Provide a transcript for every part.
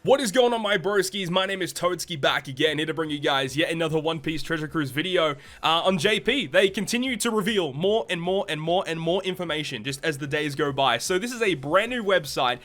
What is going on, my broskiis? My name is Toadskii, back again, here to bring you guys yet another One Piece Treasure Cruise video. On JP, they continue to reveal more and more information just as the days go by. So this is a brand new website.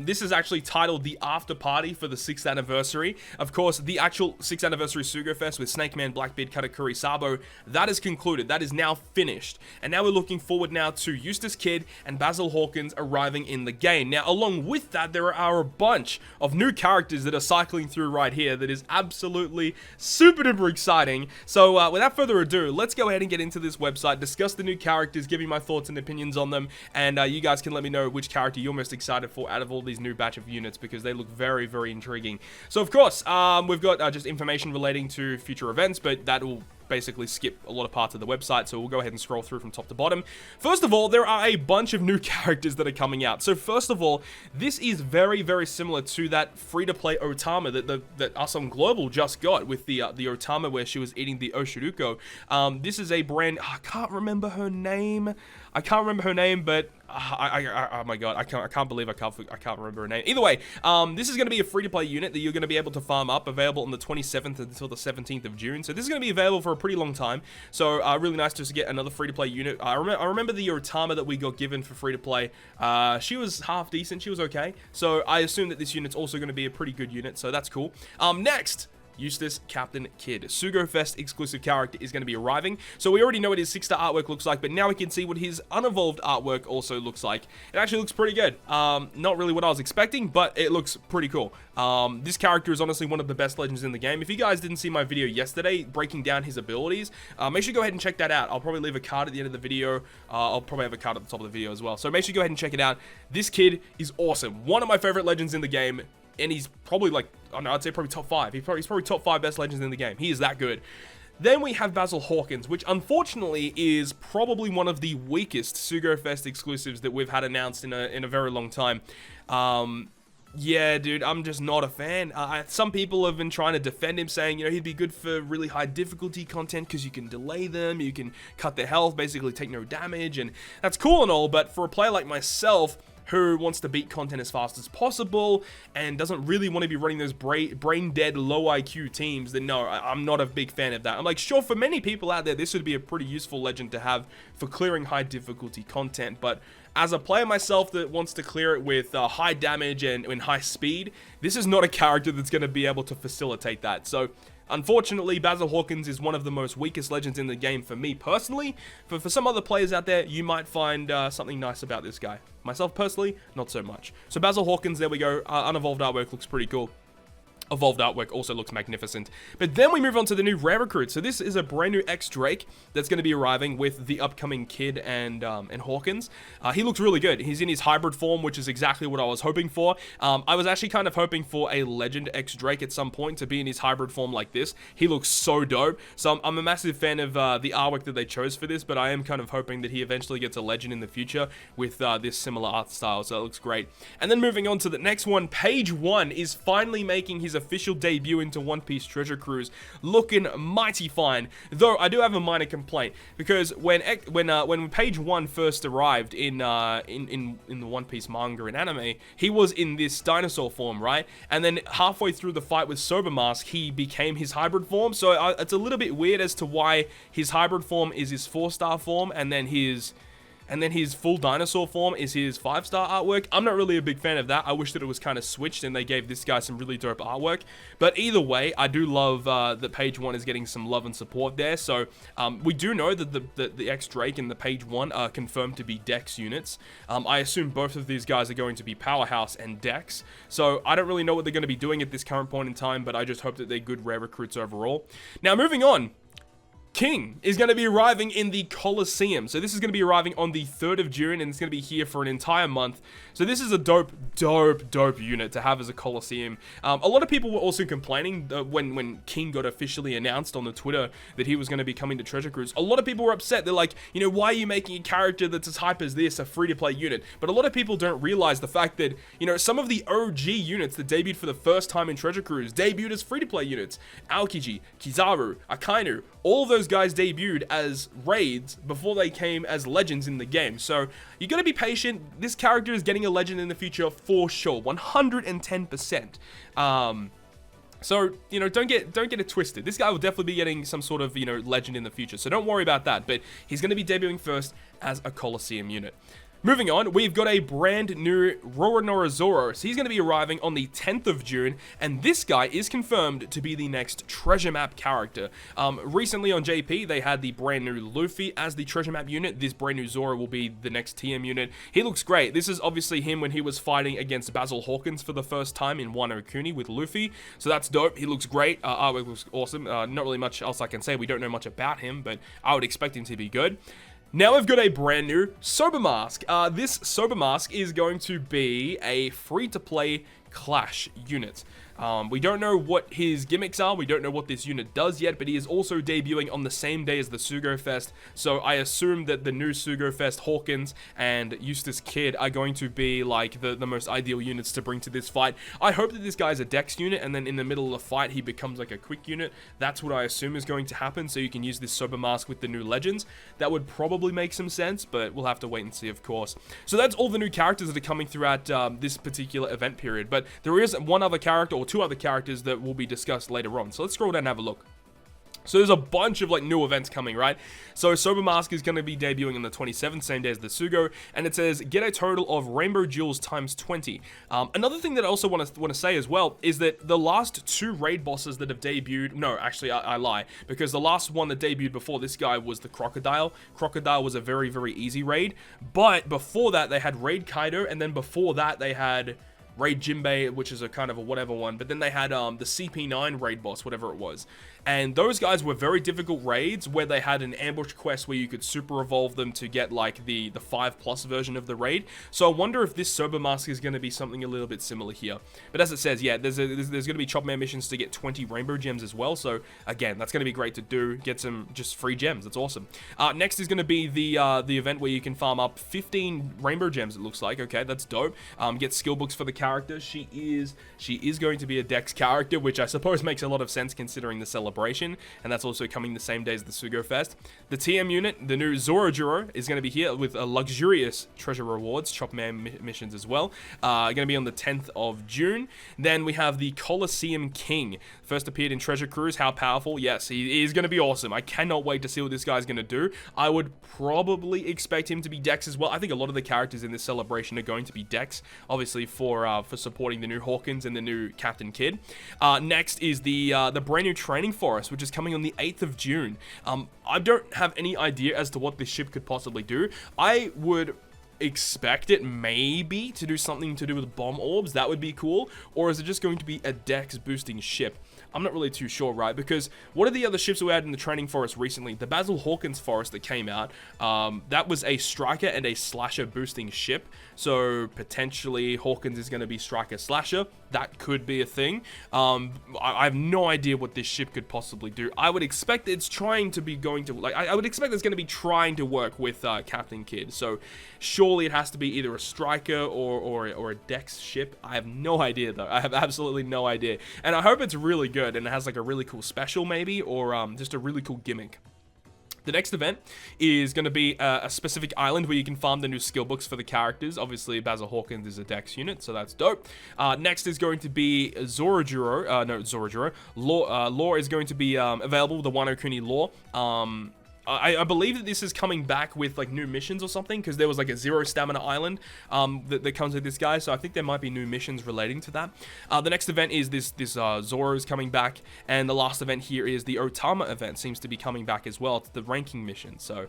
This is actually titled The After Party for the 6th anniversary. Of course, the actual 6th anniversary Suger Fest with Snake Man, Blackbeard, Katakuri, Sabo, that is concluded. That is now finished. And now we're looking forward now to Eustace Kid and Basil Hawkins arriving in the game. Now, along with that, there are a bunch of new characters that are cycling through right here that is absolutely super duper exciting. So without further ado, let's go ahead and get into this website, discuss the new characters, give you my thoughts and opinions on them, and you guys can let me know which character you're most excited for out of all these new batch of units, because they look very intriguing. So of course, we've got just information relating to future events, but that will basically skip a lot of parts of the website, so we'll go ahead and scroll through from top to bottom. First of all, there are a bunch of new characters that are coming out. So first of all, this is very similar to that free-to-play Otama that us on Global just got with the Otama where she was eating the Oshiruko. This is a brand, I can't remember her name, but oh my god, I can't believe I can't remember her name. Either way, this is going to be a free-to-play unit that you're going to be able to farm up, available on the 27th until the 17th of June. So this is going to be available for a pretty long time. So really nice just to get another free-to-play unit. I remember the Otama that we got given for free-to-play. She was half decent. She was okay. So I assume that this unit's also going to be a pretty good unit. So that's cool. Next, Eustace Captain Kid. Suger Fest exclusive character is going to be arriving. So we already know what his 6-star artwork looks like, but now we can see what his unevolved artwork also looks like. It actually looks pretty good. Not really what I was expecting, but it looks pretty cool. This character is honestly one of the best legends in the game. If you guys didn't see my video yesterday breaking down his abilities, make sure you go ahead and check that out. I'll probably leave a card at the end of the video. I'll probably have a card at the top of the video as well. So make sure you go ahead and check it out. This kid is awesome. One of my favorite legends in the game. And he's probably like, oh no, I'd say probably top 5. He's probably top 5 best legends in the game. He is that good. Then we have Basil Hawkins, which unfortunately is probably one of the weakest Suger Fest exclusives that we've had announced in a very long time. Yeah, dude, I'm just not a fan. Some people have been trying to defend him, saying, you know, he'd be good for really high difficulty content because you can delay them, you can cut their health, basically take no damage, and that's cool and all, but for a player like myself, who wants to beat content as fast as possible and doesn't really want to be running those brain-dead, low IQ teams, then no, I'm not a big fan of that. I'm like, sure, for many people out there, this would be a pretty useful legend to have for clearing high difficulty content, but as a player myself that wants to clear it with high damage and high speed, this is not a character that's going to be able to facilitate that. So unfortunately, Basil Hawkins is one of the most weakest legends in the game for me personally. For some other players out there, you might find something nice about this guy. Myself personally, not so much. So Basil Hawkins, there we go. Unevolved artwork looks pretty cool. Evolved artwork also looks magnificent. But then we move on to the new rare recruit. So this is a brand new X-Drake that's going to be arriving with the upcoming Kid and Hawkins. He looks really good. He's in his hybrid form, which is exactly what I was hoping for. I was actually kind of hoping for a legend X-Drake at some point to be in his hybrid form like this. He looks so dope. So I'm a massive fan of the artwork that they chose for this, but I am kind of hoping that he eventually gets a legend in the future with this similar art style. So that looks great. And then moving on to the next one, Page 1 is finally making his official debut into One Piece Treasure Cruise, looking mighty fine. Though I do have a minor complaint, because when Page 1 first arrived in the One Piece manga and anime, he was in this dinosaur form, right? And then halfway through the fight with Soba Mask, he became his hybrid form. So it's a little bit weird as to why his hybrid form is his 4-star form, and then his full dinosaur form is his 5-star artwork. I'm not really a big fan of that. I wish that it was kind of switched and they gave this guy some really dope artwork. But either way, I do love that Page 1 is getting some love and support there. So we do know that the X-Drake and the Page 1 are confirmed to be Dex units. I assume both of these guys are going to be Powerhouse and Dex. So I don't really know what they're going to be doing at this current point in time, but I just hope that they're good rare recruits overall. Now, moving on. King is going to be arriving in the Coliseum. So this is going to be arriving on the 3rd of June, and it's going to be here for an entire month. So this is a dope unit to have as a Coliseum. A lot of people were also complaining when King got officially announced on the Twitter that he was going to be coming to Treasure Cruise. A lot of people were upset. They're like, you know, why are you making a character that's as hype as this, a free-to-play unit? But a lot of people don't realize the fact that, you know, some of the OG units that debuted for the first time in Treasure Cruise debuted as free-to-play units. Aokiji, Kizaru, Akainu, all of those those guys debuted as raids before they came as legends in the game. So you gotta be patient. This character is getting a legend in the future for sure, 110%. So, you know, don't get it twisted. This guy will definitely be getting some sort of, you know, legend in the future. So don't worry about that. But he's going to be debuting first as a Coliseum unit. Moving on, we've got a brand new Roronoa Zoro. So he's going to be arriving on the 10th of June, and this guy is confirmed to be the next treasure map character. Recently on JP, they had the brand new Luffy as the treasure map unit. This brand new Zoro will be the next TM unit. He looks great. This is obviously him when he was fighting against Basil Hawkins for the first time in Wano Kuni with Luffy. So that's dope. He looks great. Artwork looks awesome. Not really much else I can say. We don't know much about him, but I would expect him to be good. Now we've got a brand new Soba Mask. This Soba Mask is going to be a free-to-play Clash unit. We don't know what his gimmicks are, we don't know what this unit does yet, but he is also debuting on the same day as the Suger Fest, so I assume that the new Suger Fest Hawkins and Xistens Kid are going to be like the most ideal units to bring to this fight. I hope that this guy's a Dex unit, and then in the middle of the fight he becomes like a quick unit. That's what I assume is going to happen, so you can use this Soba Mask with the new legends. That would probably make some sense, but we'll have to wait and see, of course. So that's all the new characters that are coming throughout this particular event period, but there is one other character, or two other characters that will be discussed later on. So let's scroll down and have a look. So there's a bunch of like new events coming, right? So Soba Mask is going to be debuting on the 27th, same day as the Sugo, and it says get a total of Rainbow Jewels times 20. Another thing that I also want to say as well is that the last two raid bosses that have debuted, no, actually I lie, because the last one that debuted before this guy was the Crocodile. Crocodile was a very, very easy raid, but before that they had Raid Kaido, and then before that they had Raid Jinbei, which is a kind of a whatever one, but then they had the CP9 raid boss, whatever it was. And those guys were very difficult raids where they had an ambush quest where you could super evolve them to get like the 5+ version of the raid. So I wonder if this Soba Mask is going to be something a little bit similar here. But as it says, yeah, there's going to be Chop Man missions to get 20 rainbow gems as well. So again, that's going to be great to do. Get some just free gems. That's awesome. Next is going to be the event where you can farm up 15 rainbow gems, it looks like. Okay, that's dope. Get skill books for the character. She is going to be a Dex character, which I suppose makes a lot of sense considering the celebration, and that's also coming the same day as the Sugo Fest. The TM unit, the new Zoro Juro, is going to be here with a luxurious treasure rewards, Chop Man missions as well. Going to be on the 10th of June. Then we have the Coliseum King. First appeared in Treasure Cruise. How powerful? Yes, he is going to be awesome. I cannot wait to see what this guy's going to do. I would probably expect him to be Dex as well. I think a lot of the characters in this celebration are going to be Dex, obviously for supporting the new Hawkins and the new Captain Kid. Next is the brand new training forest, which is coming on the 8th of June. I don't have any idea as to what this ship could possibly do. I would expect it maybe to do something to do with bomb orbs. That would be cool. Or is it just going to be a Dex boosting ship? I'm not really too sure, right? Because what are the other ships we had in the training forest recently? The Basil Hawkins forest that came out, that was a striker and a slasher boosting ship. So potentially Hawkins is going to be striker slasher. That could be a thing. I have no idea what this ship could possibly do. I would expect it's trying to be going to, like, I would expect it's going to be trying to work with Captain Kid. So surely it has to be either a striker or a Dex ship. I have no idea though. I have absolutely no idea. And I hope it's really good and it has like a really cool special maybe, or just a really cool gimmick. The next event is going to be a specific island where you can farm the new skill books for the characters. Obviously, Basil Hawkins is a Dex unit, so that's dope. Next is going to be Zoro Juro. Lore is going to be available, the Wano Kuni lore. I believe that this is coming back with like new missions or something, because there was like a 0 stamina island that comes with this guy, so I think there might be new missions relating to that. The next event is this Zoro is coming back, and the last event here is the Otama event seems to be coming back as well. It's the ranking mission, so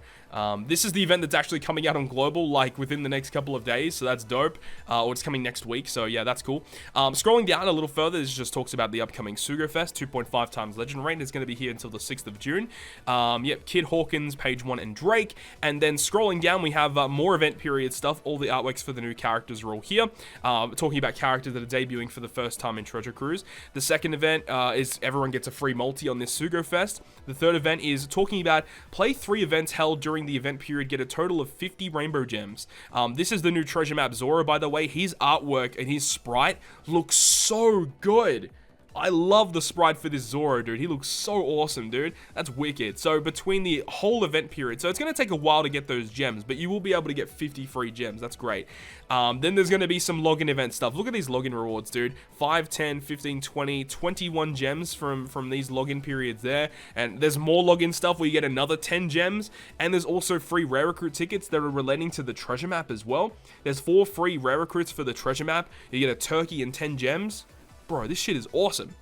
this is the event that's actually coming out on global like within the next couple of days, so that's dope. Or it's coming next week, so yeah, that's cool. Scrolling down a little further, this just talks about the upcoming Suger Fest. 2.5 times legend rate is going to be here until the 6th of June. Yep, Kid Hawkins, Page 1, and Drake. And then scrolling down, we have more event period stuff. All the artworks for the new characters are all here. Talking about characters that are debuting for the first time in Treasure Cruise. The second event is everyone gets a free multi on this Sugo Fest. The third event is talking about play 3 events held during the event period, get a total of 50 rainbow gems. This is the new treasure map Zoro, by the way. His artwork and his sprite looks so good. I love the sprite for this Zoro, dude. He looks so awesome, dude. That's wicked. So between the whole event period, so it's going to take a while to get those gems, but you will be able to get 50 free gems. That's great. Then there's going to be some login event stuff. Look at these login rewards, dude. 5, 10, 15, 20, 21 gems from these login periods there. And there's more login stuff where you get another 10 gems. And there's also free rare recruit tickets that are relating to the treasure map as well. There's 4 free rare recruits for the treasure map. You get a turkey and 10 gems. Bro, this shit is awesome.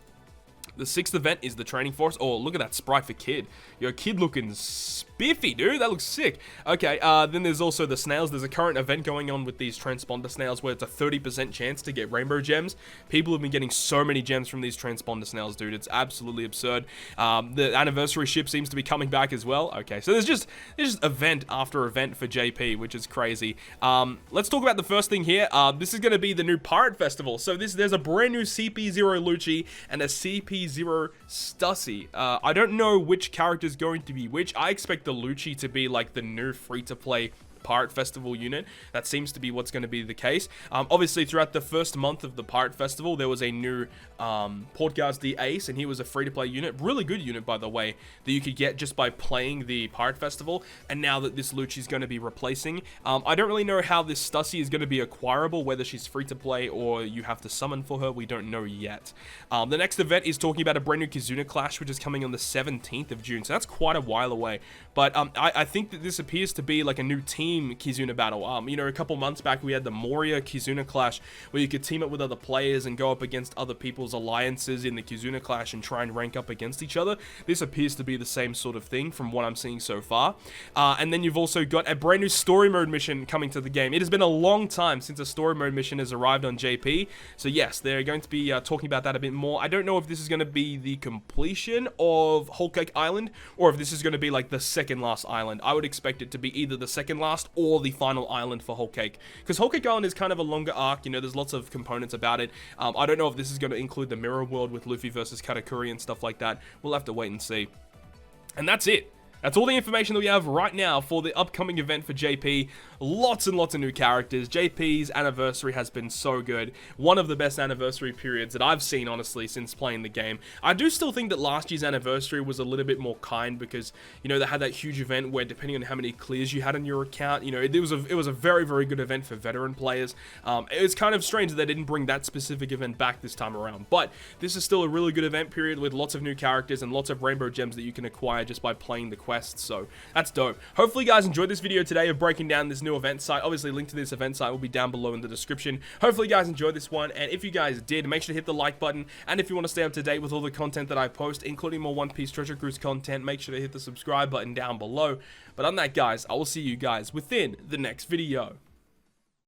The 6th event is the training forest. Oh, look at that sprite for Kid. Yo, Kid looking spiffy, dude. That looks sick. Okay, then there's also the snails. There's a current event going on with these transponder snails where it's a 30% chance to get rainbow gems. People have been getting so many gems from these transponder snails, dude. It's absolutely absurd. The anniversary ship seems to be coming back as well. Okay, so there's just event after event for JP, which is crazy. Let's talk about the first thing here. This is going to be the new Pirate Festival. So there's a brand new CP0 Lucci and a CP0 SgtSan. I don't know which character is going to be which. I expect the Lucci to be like the new free-to-play Pirate Festival unit. That seems to be what's going to be the case. Obviously, throughout the first month of the Pirate Festival, there was a new Portgaz the Ace, and he was a free-to-play unit. Really good unit, by the way, that you could get just by playing the Pirate Festival. And now that this Lucci is going to be replacing, I don't really know how this SgtSan is going to be acquirable, whether she's free-to-play or you have to summon for her. We don't know yet. The next event is talking about a brand new Kizuna clash, which is coming on the 17th of June. So that's quite a while away. But I think that this appears to be like a new team Kizuna battle. You know, a couple months back we had the Moria Kizuna clash where you could team up with other players and go up against other people's alliances in the Kizuna clash and try and rank up against each other. This appears to be the same sort of thing from what I'm seeing so far. And then you've also got a brand new story mode mission coming to the game. It has been a long time since a story mode mission has arrived on JP. So yes, they're going to be talking about that a bit more. I don't know if this is going to be the completion of Whole Cake Island or if this is going to be like the second last island. I would expect it to be either the second last or the final island for Whole Cake, because Whole Cake Island is kind of a longer arc. You know, there's lots of components about it. I don't know if this is going to include the mirror world with Luffy versus Katakuri and stuff like that. We'll have to wait and see. And that's it. That's all the information that we have right now for the upcoming event for JP. Lots and lots of new characters. JP's anniversary has been so good. One of the best anniversary periods that I've seen, honestly, since playing the game. I do still think that last year's anniversary was a little bit more kind because, you know, they had that huge event where depending on how many clears you had on your account, you know, it was a very, very good event for veteran players. It was kind of strange that they didn't bring that specific event back this time around. But this is still a really good event period with lots of new characters and lots of rainbow gems that you can acquire just by playing the quests. So that's dope. Hopefully you guys enjoyed this video today of breaking down this new event site. Obviously, link to this event site will be down below in the description. Hopefully you guys enjoyed this one, and if you guys did, make sure to hit the like button, and if you want to stay up to date with all the content that I post, including more One Piece Treasure Cruise content, make sure to hit the subscribe button down below. But on that, guys, I will see you guys within the next video.